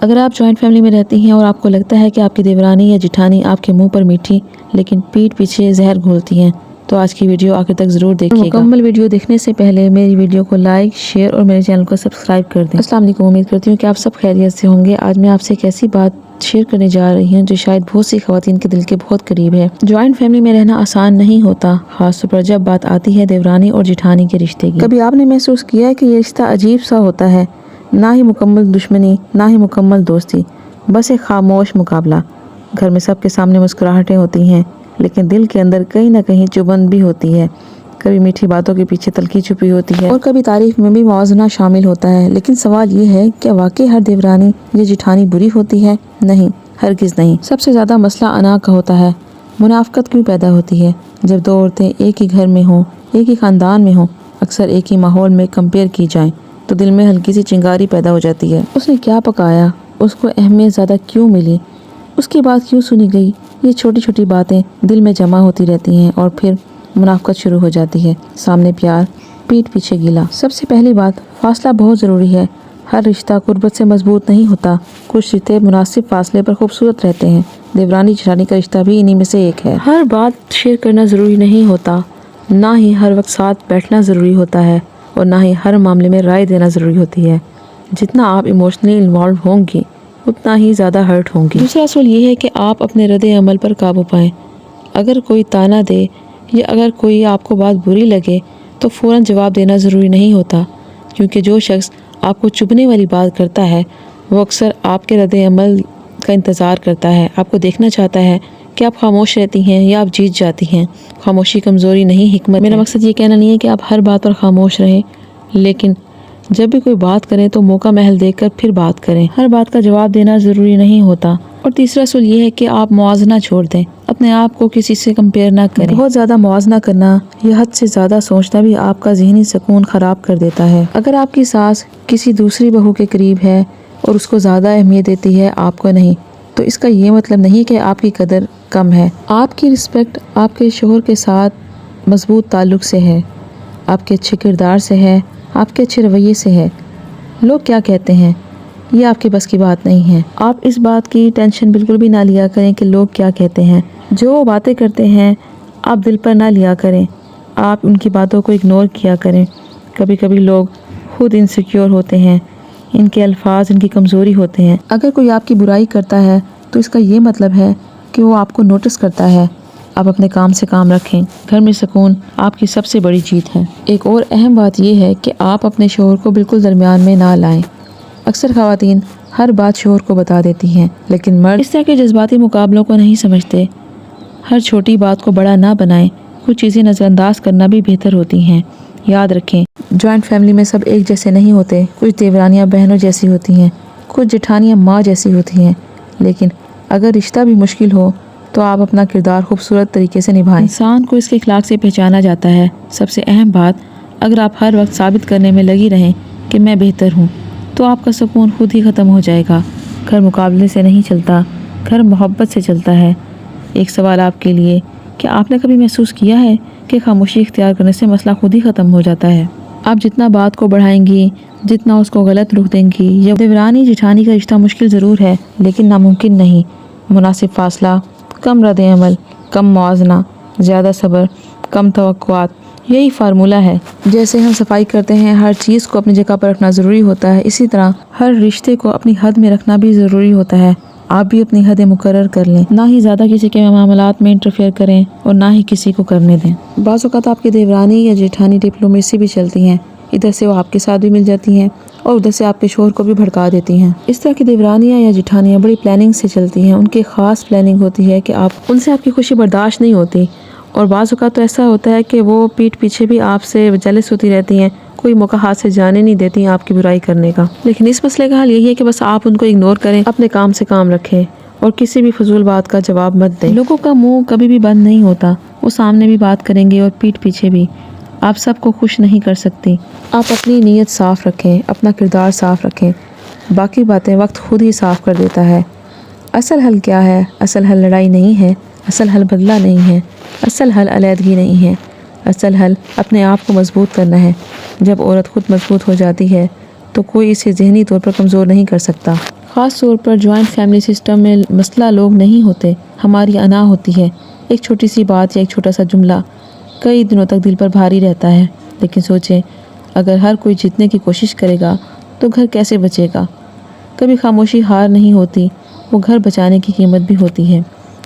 اگر آپ joint family میں رہتی ہیں اور آپ کو لگتا ہے کہ آپ کی دیورانی یا جٹھانی آپ کے منہ پر میٹھی لیکن پیٹھ پیچھے زہر گھولتی ہیں تو آج کی ویڈیو آخر تک ضرور دیکھیے گا۔ مکمل ویڈیو دیکھنے سے پہلے میری ویڈیو کو لائک، شیئر اور میرے چینل کو سبسکرائب کر دیں۔ السلام علیکم، امید کرتی ہوں کہ آپ سب خیریت سے ہوں گے۔ آج میں آپ سے ایک ایسی بات شیئر کرنے جا رہی ہوں جو شاید بہت سی خواتین کے دل کے بہت قریب ہے۔ جوائنٹ فیملی میں رہنا آسان نہیں ہوتا، خاص طور پر جب بات آتی ہے دیورانی اور جٹھانی کے رشتے کی۔ کبھی آپ نے محسوس کیا ہے کہ یہ رشتہ عجیب سا ہوتا ہے، نہ ہی مکمل دشمنی نہ ہی مکمل دوستی، بس ایک خاموش مقابلہ۔ گھر میں سب کے سامنے مسکراہٹیں ہوتی ہیں لیکن دل کے اندر کہیں نہ کہیں چبھن بھی ہوتی ہے۔ کبھی میٹھی باتوں کے پیچھے تلخی چھپی ہوتی ہے اور کبھی تعریف میں بھی موازنہ شامل ہوتا ہے۔ لیکن سوال یہ ہے، کیا واقعی ہر دیورانی یا جٹھانی بری ہوتی ہے؟ نہیں، ہرگز نہیں۔ سب سے زیادہ مسئلہ انا کا ہوتا ہے۔ منافقت کیوں پیدا ہوتی ہے؟ جب دو عورتیں ایک ہی گھر میں ہوں، ایک ہی خاندان میں ہوں، اکثر ایک ہی ماحول میں کمپیئر کی جائیں تو دل میں ہلکی سی چنگاری پیدا ہو جاتی ہے۔ اس نے کیا پکایا؟ اس کو اہمیت زیادہ کیوں ملی؟ اس کی بات کیوں سنی گئی؟ یہ چھوٹی چھوٹی باتیں دل میں جمع ہوتی رہتی ہیں اور پھر منافقت شروع ہو جاتی ہے۔ سامنے پیار، پیٹھ پیچھے گیلا۔ سب سے پہلی بات، فاصلہ بہت ضروری ہے۔ ہر رشتہ قربت سے مضبوط نہیں ہوتا، کچھ رشتے مناسب فاصلے پر خوبصورت رہتے ہیں۔ دیورانی جٹھانی کا رشتہ بھی انہی میں سے ایک ہے۔ ہر بات شیئر کرنا ضروری نہیں ہوتا، نہ ہی ہر وقت ساتھ بیٹھنا ضروری ہوتا ہے اور نہ ہی ہر معاملے میں رائے دینا ضروری ہوتی ہے۔ جتنا آپ ایموشنلی انوالو ہوں گی اتنا ہی زیادہ ہرٹ ہوں گی۔ دوسرا اصول یہ ہے کہ آپ اپنے رد عمل پر قابو پائیں۔ اگر کوئی تانا دے یا اگر کوئی آپ کو بات بری لگے تو فوراً جواب دینا ضروری نہیں ہوتا، کیونکہ جو شخص آپ کو چبھنے والی بات کرتا ہے وہ اکثر آپ کے رد عمل کا انتظار کرتا ہے، آپ کو دیکھنا چاہتا ہے کہ آپ خاموش رہتی ہیں یا آپ جیت جاتی ہیں۔ خاموشی کمزوری نہیں، حکمت ہے۔ میرا مقصد یہ کہنا نہیں ہے کہ آپ ہر بات پر خاموش رہیں، لیکن جب بھی کوئی بات کریں تو موقع محل دیکھ کر پھر بات کریں۔ ہر بات کا جواب دینا ضروری نہیں ہوتا۔ اور تیسرا اصول یہ ہے کہ آپ موازنہ چھوڑ دیں، اپنے آپ کو کسی سے کمپیئر نہ کریں۔ بہت زیادہ موازنہ کرنا یا حد سے زیادہ سوچنا بھی آپ کا ذہنی سکون خراب کر دیتا ہے۔ اگر آپ کی ساس کسی دوسری بہو کے قریب ہے اور اس کو زیادہ اہمیت دیتی ہے، آپ کو نہیں، تو اس کا یہ مطلب نہیں کہ آپ کی قدر کم ہے۔ آپ کی رسپیکٹ آپ کے شوہر کے ساتھ مضبوط تعلق سے ہے، آپ کے اچھے کردار سے ہے، آپ کے اچھے رویے سے ہے۔ لوگ کیا کہتے ہیں یہ آپ کے بس کی بات نہیں ہے۔ آپ اس بات کی ٹینشن بالکل بھی نہ لیا کریں کہ لوگ کیا کہتے ہیں۔ جو باتیں کرتے ہیں آپ دل پر نہ لیا کریں، آپ ان کی باتوں کو اگنور کیا کریں۔ کبھی کبھی لوگ خود انسیکیور ہوتے ہیں، ان کے الفاظ ان کی کمزوری ہوتے ہیں۔ اگر کوئی آپ کی برائی کرتا ہے تو اس کا یہ مطلب ہے کہ وہ آپ کو نوٹس کرتا ہے۔ آپ اپنے کام سے کام رکھیں، گھر میں سکون آپ کی سب سے بڑی جیت ہے۔ ایک اور اہم بات یہ ہے کہ آپ اپنے شوہر کو بالکل درمیان میں نہ لائیں۔ اکثر خواتین ہر بات شوہر کو بتا دیتی ہیں، لیکن مرد اس طرح کے جذباتی مقابلوں کو نہیں سمجھتے۔ ہر چھوٹی بات کو بڑا نہ بنائیں، کچھ چیزیں نظر انداز کرنا بھی بہتر ہوتی ہیں۔ یاد رکھیں، جوائنٹ فیملی میں سب ایک جیسے نہیں ہوتے۔ کچھ دیورانیاں بہنوں جیسی ہوتی ہیں، کچھ جٹھانیاں ماں جیسی ہوتی ہیں، لیکن اگر رشتہ بھی مشکل ہو تو آپ اپنا کردار خوبصورت طریقے سے نبھائیں۔ انسان کو اس کے اخلاق سے پہچانا جاتا ہے۔ سب سے اہم بات، اگر آپ ہر وقت ثابت کرنے میں لگی رہیں کہ میں بہتر ہوں تو آپ کا سکون خود ہی ختم ہو جائے گا۔ گھر مقابلے سے نہیں چلتا، گھر محبت سے چلتا ہے۔ ایک سوال آپ کے لیے، کیا آپ نے کبھی محسوس کیا ہے کہ خاموشی اختیار کرنے سے مسئلہ خود ہی ختم ہو جاتا ہے؟ آپ جتنا بات کو بڑھائیں گی، جتنا اس کو غلط رخ دیں گی، یہ دیورانی جٹھانی کا رشتہ مشکل ضرور ہے لیکن ناممکن نہیں۔ مناسب فاصلہ، کم رد عمل، کم موازنہ، زیادہ صبر، کم توقعات، یہی فارمولہ ہے۔ جیسے ہم صفائی کرتے ہیں، ہر چیز کو اپنی جگہ پر رکھنا ضروری ہوتا ہے، اسی طرح ہر رشتے کو اپنی حد میں رکھنا بھی ضروری ہوتا ہے۔ آپ بھی اپنی حدیں مقرر کر لیں، نہ ہی زیادہ کسی کے معاملات میں انٹرفیئر کریں اور نہ ہی کسی کو کرنے دیں۔ بعض اوقات آپ کی دیورانی یا جیٹھانی ڈپلومیسی بھی چلتی ہیں، ادھر سے وہ آپ کے ساتھ بھی مل جاتی ہیں اور ادھر سے آپ کے شوہر کو بھی بھڑکا دیتی ہیں۔ اس طرح کی دیورانیاں یا جٹھانیاں بڑی پلاننگ سے چلتی ہیں، ان کی خاص پلاننگ ہوتی ہے کہ ان سے آپ کی خوشی برداشت نہیں ہوتی، اور بعض اوقات تو ایسا ہوتا ہے کہ وہ پیٹھ پیچھے بھی آپ سے جیلس ہوتی رہتی ہیں، کوئی موقع ہاتھ سے جانے نہیں دیتی ہیں آپ کی برائی کرنے کا۔ لیکن اس مسئلے کا حل یہی ہے کہ بس آپ ان کو اگنور کریں، اپنے کام سے کام رکھیں اور کسی بھی فضول بات کا جواب مت دیں۔ لوگوں کا منہ کبھی بھی بند نہیں ہوتا، وہ سامنے بھی بات کریں گے اور پیٹھ پیچھے بھی۔ آپ سب کو خوش نہیں کر سکتی۔ آپ اپنی نیت صاف رکھیں، اپنا کردار صاف رکھیں، باقی باتیں وقت خود ہی صاف کر دیتا ہے۔ اصل حل کیا ہے؟ اصل حل لڑائی نہیں ہے، اصل حل بدلہ نہیں ہے، اصل حل علیحدگی نہیں ہے، اصل حل اپنے آپ کو مضبوط کرنا ہے۔ جب عورت خود مضبوط ہو جاتی ہے تو کوئی اسے ذہنی طور پر کمزور نہیں کر سکتا، خاص طور پر جوائنٹ فیملی سسٹم میں مسئلہ لوگ نہیں ہوتے، ہماری انا ہوتی ہے۔ ایک چھوٹی سی بات یا ایک چھوٹا سا جملہ کئی دنوں تک دل پر بھاری رہتا ہے۔ لیکن سوچیں، اگر ہر کوئی جیتنے کی کوشش کرے گا تو گھر کیسے بچے گا؟ کبھی خاموشی ہار نہیں ہوتی، وہ گھر بچانے کی قیمت بھی ہوتی ہے۔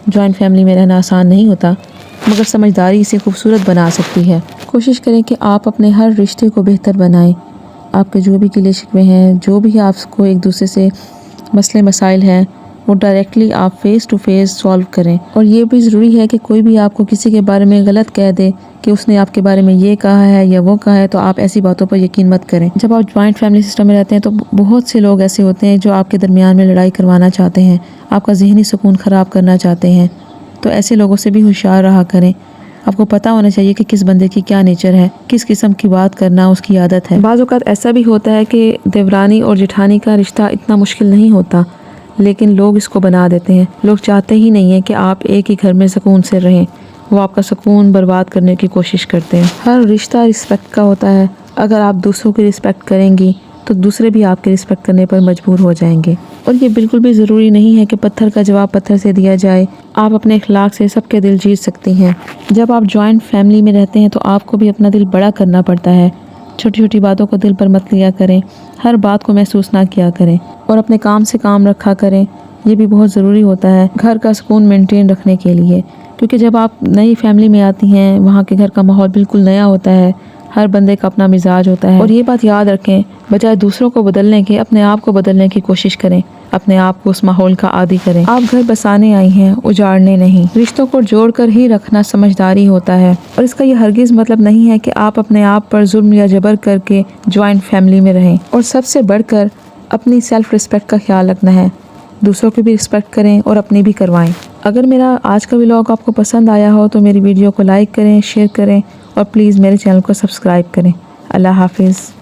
جوائنٹ فیملی میں رہنا آسان نہیں ہوتا، مگر سمجھداری اسے خوبصورت بنا سکتی ہے۔ کوشش کریں کہ آپ اپنے ہر رشتے کو بہتر بنائیں۔ آپ کے جو بھی گلے شکوے ہیں، جو بھی آپ کو ایک دوسرے سے مسئلے مسائل ہیں، وہ ڈائریکٹلی آپ فیس ٹو فیس سالو کریں۔ اور یہ بھی ضروری ہے کہ کوئی بھی آپ کو کسی کے بارے میں غلط کہہ دے کہ اس نے آپ کے بارے میں یہ کہا ہے یا وہ کہا ہے، تو آپ ایسی باتوں پر یقین مت کریں۔ جب آپ جوائنٹ فیملی سسٹم میں رہتے ہیں تو بہت سے لوگ ایسے ہوتے ہیں جو آپ کے درمیان میں لڑائی کروانا چاہتے ہیں، آپ کا ذہنی سکون خراب کرنا چاہتے ہیں۔ تو ایسے لوگوں سے بھی ہوشیار رہا کریں۔ آپ کو پتہ ہونا چاہیے کہ کس بندے کی کیا نیچر ہے، کس قسم کی بات کرنا اس کی عادت ہے۔ بعض اوقات ایسا بھی ہوتا ہے کہ دیورانی اور جٹھانی کا رشتہ اتنا مشکل نہیں ہوتا، لیکن لوگ اس کو بنا دیتے ہیں۔ لوگ چاہتے ہی نہیں ہیں کہ آپ ایک ہی گھر میں سکون سے رہیں، وہ آپ کا سکون برباد کرنے کی کوشش کرتے ہیں۔ ہر رشتہ رسپیکٹ کا ہوتا ہے۔ اگر آپ دوسروں کی رسپیکٹ کریں گی تو دوسرے بھی آپ کی رسپیکٹ کرنے پر مجبور ہو جائیں گے۔ اور یہ بالکل بھی ضروری نہیں ہے کہ پتھر کا جواب پتھر سے دیا جائے۔ آپ اپنے اخلاق سے سب کے دل جیت سکتی ہیں۔ جب آپ جوائنٹ فیملی میں رہتے ہیں تو آپ کو بھی اپنا دل بڑا کرنا پڑتا ہے۔ چھوٹی چھوٹی باتوں کو دل پر مت لیا کریں، ہر بات کو محسوس نہ کیا کریں، اور اپنے کام سے کام رکھا کریں۔ یہ بھی بہت ضروری ہوتا ہے گھر کا سکون مینٹین رکھنے کے لیے، کیونکہ جب آپ نئی فیملی میں آتی ہیں، وہاں کے گھر کا ماحول بالکل نیا ہوتا ہے، ہر بندے کا اپنا مزاج ہوتا ہے۔ اور یہ بات یاد رکھیں، بجائے دوسروں کو بدلنے کے اپنے آپ کو بدلنے کی کوشش کریں، اپنے آپ کو اس ماحول کا عادی کریں۔ آپ گھر بسانے آئی ہیں، اجاڑنے نہیں۔ رشتوں کو جوڑ کر ہی رکھنا سمجھداری ہوتا ہے، اور اس کا یہ ہرگز مطلب نہیں ہے کہ آپ اپنے آپ پر ظلم یا جبر کر کے جوائنٹ فیملی میں رہیں۔ اور سب سے بڑھ کر اپنی سیلف رسپیکٹ کا خیال رکھنا ہے۔ دوسروں کی بھی رسپیکٹ کریں اور اپنی بھی کروائیں۔ اگر میرا آج کا ولاگ آپ کو پسند آیا ہو تو میری ویڈیو کو لائک کریں، شیئر کریں، اور پلیز میرے چینل کو سبسکرائب کریں۔ اللہ حافظ۔